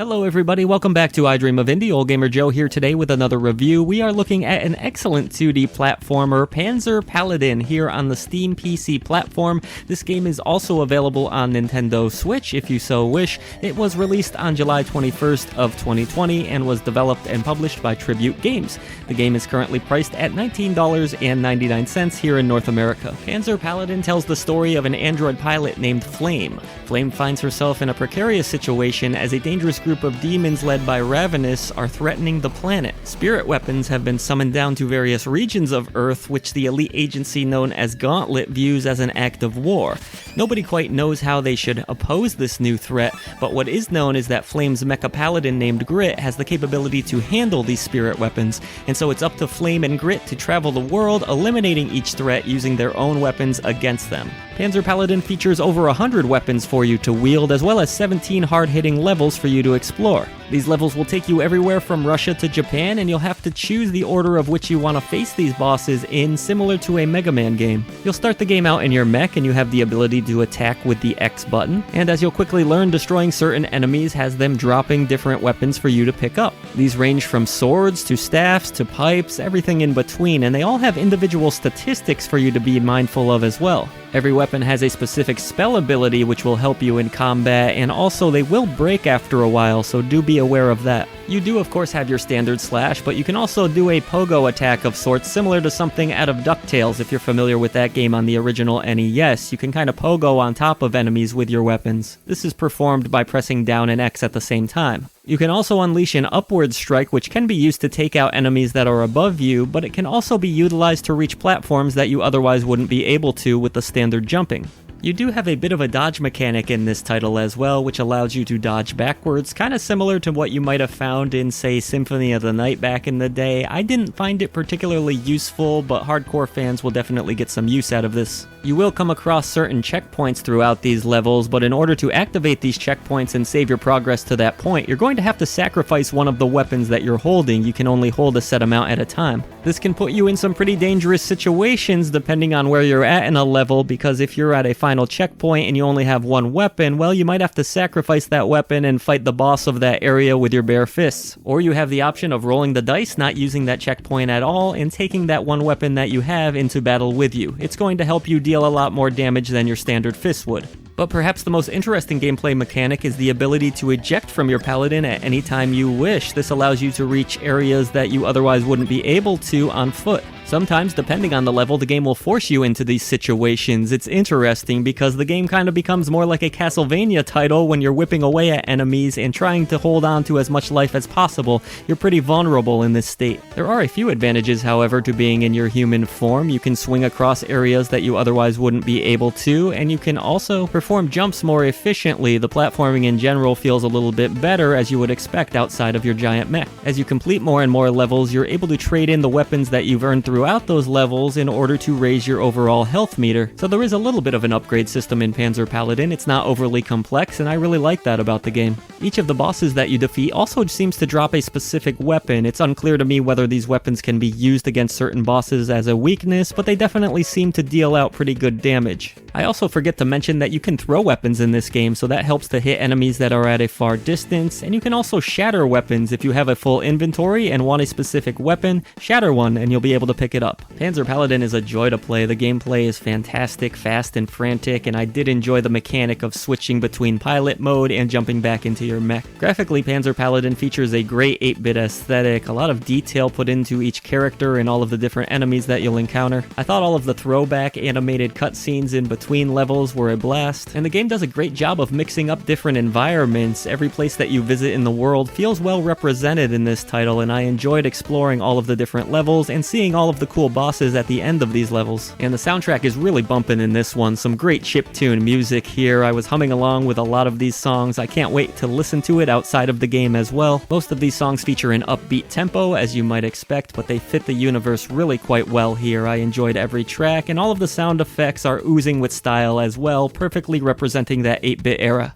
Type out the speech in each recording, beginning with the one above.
Hello everybody, welcome back to I Dream of Indie. Ole Gamer Joe here today with another review. We are looking at an excellent 2D platformer, Panzer Paladin, here on the Steam PC platform. This game is also available on Nintendo Switch if you so wish. It was released on July 21st of 2020 and was developed and published by Tribute Games. The game is currently priced at $19.99 here in North America. Panzer Paladin tells the story of an android pilot named Flame. Flame finds herself in a precarious situation as a dangerous group of demons led by Ravenous are threatening the planet. Spirit weapons have been summoned down to various regions of Earth, which the elite agency known as Gauntlet views as an act of war. Nobody quite knows how they should oppose this new threat, but what is known is that Flame's mecha paladin named Grit has the capability to handle these spirit weapons, and so it's up to Flame and Grit to travel the world, eliminating each threat using their own weapons against them. Panzer Paladin features over 100 weapons for you to wield, as well as 17 hard-hitting levels for you to explore. These levels will take you everywhere from Russia to Japan, and you'll have to choose the order of which you want to face these bosses in, similar to a Mega Man game. You'll start the game out in your mech, and you have the ability to attack with the X button, and as you'll quickly learn, destroying certain enemies has them dropping different weapons for you to pick up. These range from swords to staffs to pipes, everything in between, and they all have individual statistics for you to be mindful of as well. Every weapon has a specific spell ability which will help you in combat, and also they will break after a while, so do be aware of that. You do of course have your standard slash, but you can also do a pogo attack of sorts, similar to something out of DuckTales if you're familiar with that game on the original NES. You can kind of pogo on top of enemies with your weapons. This is performed by pressing down and X at the same time. You can also unleash an upward strike, which can be used to take out enemies that are above you, but it can also be utilized to reach platforms that you otherwise wouldn't be able to with the standard jumping. You do have a bit of a dodge mechanic in this title as well, which allows you to dodge backwards, kind of similar to what you might have found in, say, Symphony of the Night back in the day. I didn't find it particularly useful, but hardcore fans will definitely get some use out of this. You will come across certain checkpoints throughout these levels, but in order to activate these checkpoints and save your progress to that point, you're going to have to sacrifice one of the weapons that you're holding. You can only hold a set amount at a time. This can put you in some pretty dangerous situations depending on where you're at in a level, because if you're at a final checkpoint and you only have one weapon, well, you might have to sacrifice that weapon and fight the boss of that area with your bare fists. Or you have the option of rolling the dice, not using that checkpoint at all, and taking that one weapon that you have into battle with you. It's going to help you deal a lot more damage than your standard fist would. But perhaps the most interesting gameplay mechanic is the ability to eject from your paladin at any time you wish. This allows you to reach areas that you otherwise wouldn't be able to on foot. Sometimes, depending on the level, the game will force you into these situations. It's interesting because the game kind of becomes more like a Castlevania title when you're whipping away at enemies and trying to hold on to as much life as possible. You're pretty vulnerable in this state. There are a few advantages, however, to being in your human form. You can swing across areas that you otherwise wouldn't be able to, and you can also perform jumps more efficiently. The platforming in general feels a little bit better, as you would expect outside of your giant mech. As you complete more and more levels, you're able to trade in the weapons that you've earned throughout those levels in order to raise your overall health meter. So there is a little bit of an upgrade system in Panzer Paladin. It's not overly complex, and I really like that about the game. Each of the bosses that you defeat also seems to drop a specific weapon. It's unclear to me whether these weapons can be used against certain bosses as a weakness, but they definitely seem to deal out pretty good damage. I also forget to mention that you can throw weapons in this game, so that helps to hit enemies that are at a far distance, and you can also shatter weapons. If you have a full inventory and want a specific weapon, shatter one and you'll be able to pick it up. Panzer Paladin is a joy to play. The gameplay is fantastic, fast and frantic, and I did enjoy the mechanic of switching between pilot mode and jumping back into your mech. Graphically, Panzer Paladin features a great 8-bit aesthetic, a lot of detail put into each character and all of the different enemies that you'll encounter. I thought all of the throwback animated cutscenes in between levels were a blast, and the game does a great job of mixing up different environments. Every place that you visit in the world feels well represented in this title, and I enjoyed exploring all of the different levels and seeing all of the cool bosses at the end of these levels. And the soundtrack is really bumping in this one. Some great chiptune music here. I was humming along with a lot of these songs. I can't wait to listen to it outside of the game as well. Most of these songs feature an upbeat tempo, as you might expect, but they fit the universe really quite well here. I enjoyed every track, and all of the sound effects are oozing with style as well, perfectly representing that 8-bit era.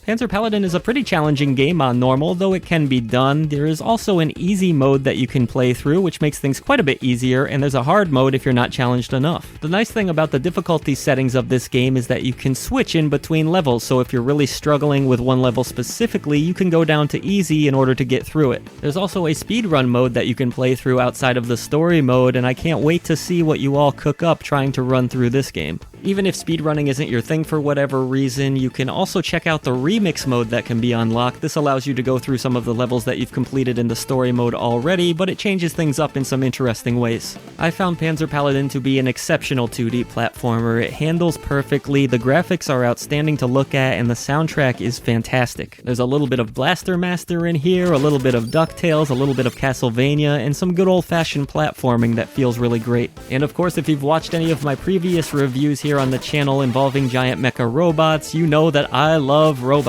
Panzer Paladin is a pretty challenging game on normal, though it can be done. There is also an easy mode that you can play through, which makes things quite a bit easier, and there's a hard mode if you're not challenged enough. The nice thing about the difficulty settings of this game is that you can switch in between levels, so if you're really struggling with one level specifically, you can go down to easy in order to get through it. There's also a speedrun mode that you can play through outside of the story mode, and I can't wait to see what you all cook up trying to run through this game. Even if speedrunning isn't your thing for whatever reason, you can also check out the remix mode that can be unlocked. This allows you to go through some of the levels that you've completed in the story mode already, but it changes things up in some interesting ways. I found Panzer Paladin to be an exceptional 2D platformer. It handles perfectly, the graphics are outstanding to look at, and the soundtrack is fantastic. There's a little bit of Blaster Master in here, a little bit of DuckTales, a little bit of Castlevania, and some good old-fashioned platforming that feels really great. And of course, if you've watched any of my previous reviews here on the channel involving giant mecha robots, you know that I love robots.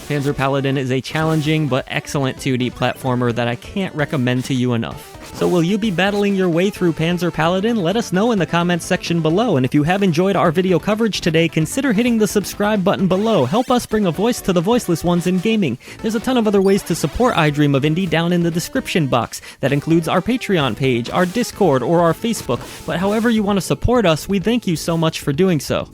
Panzer Paladin is a challenging but excellent 2D platformer that I can't recommend to you enough. So will you be battling your way through Panzer Paladin? Let us know in the comments section below, and if you have enjoyed our video coverage today, consider hitting the subscribe button below. Help us bring a voice to the voiceless ones in gaming. There's a ton of other ways to support I Dream of Indie down in the description box. That includes our Patreon page, our Discord, or our Facebook, but however you want to support us, we thank you so much for doing so.